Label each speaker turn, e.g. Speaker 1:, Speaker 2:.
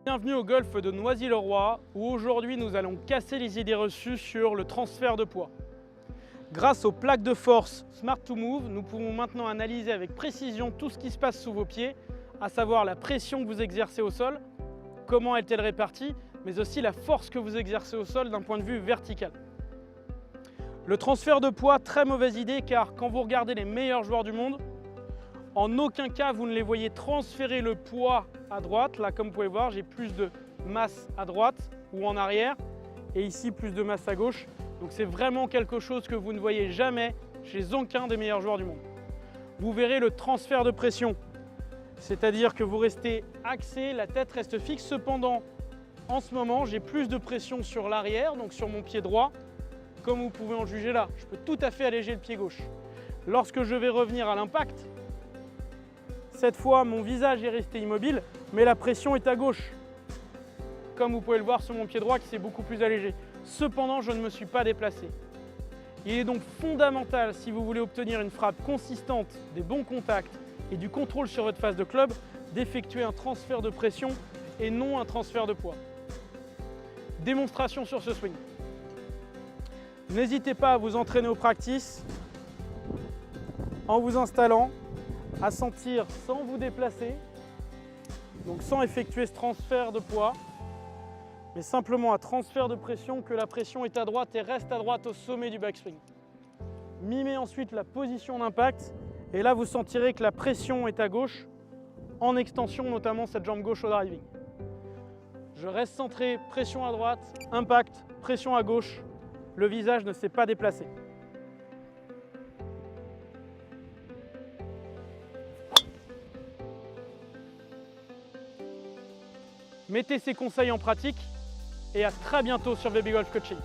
Speaker 1: Bienvenue au golf de Noisy-le-Roi où aujourd'hui nous allons casser les idées reçues sur le transfert de poids. Grâce aux plaques de force Smart 2 Move, nous pouvons maintenant analyser avec précision tout ce qui se passe sous vos pieds, à savoir la pression que vous exercez au sol, comment est-elle répartie, mais aussi la force que vous exercez au sol d'un point de vue vertical. Le transfert de poids, très mauvaise idée car quand vous regardez les meilleurs joueurs du monde, en aucun cas vous ne les voyez transférer le poids à droite. Là, comme vous pouvez voir, j'ai plus de masse à droite ou en arrière et ici plus de masse à gauche. Donc c'est vraiment quelque chose que vous ne voyez jamais chez aucun des meilleurs joueurs du monde. Vous verrez le transfert de pression, c'est-à-dire que vous restez axé, la tête reste fixe. Cependant, en ce moment, j'ai plus de pression sur l'arrière, donc sur mon pied droit. Comme vous pouvez en juger là, je peux tout à fait alléger le pied gauche. Lorsque je vais revenir à l'impact, cette fois mon visage est resté immobile, mais la pression est à gauche. Comme vous pouvez le voir sur mon pied droit qui s'est beaucoup plus allégé. Cependant, je ne me suis pas déplacé. Il est donc fondamental, si vous voulez obtenir une frappe consistante, des bons contacts et du contrôle sur votre face de club, d'effectuer un transfert de pression et non un transfert de poids. Démonstration sur ce swing. N'hésitez pas à vous entraîner au practice en vous installant, à sentir sans vous déplacer, donc sans effectuer ce transfert de poids, mais simplement un transfert de pression, que la pression est à droite et reste à droite au sommet du backswing. Mimez ensuite la position d'impact et là vous sentirez que la pression est à gauche, en extension notamment cette jambe gauche au driving. Je reste centré, pression à droite, impact, pression à gauche. Le visage ne s'est pas déplacé. Mettez ces conseils en pratique et à très bientôt sur VB Golf Coaching.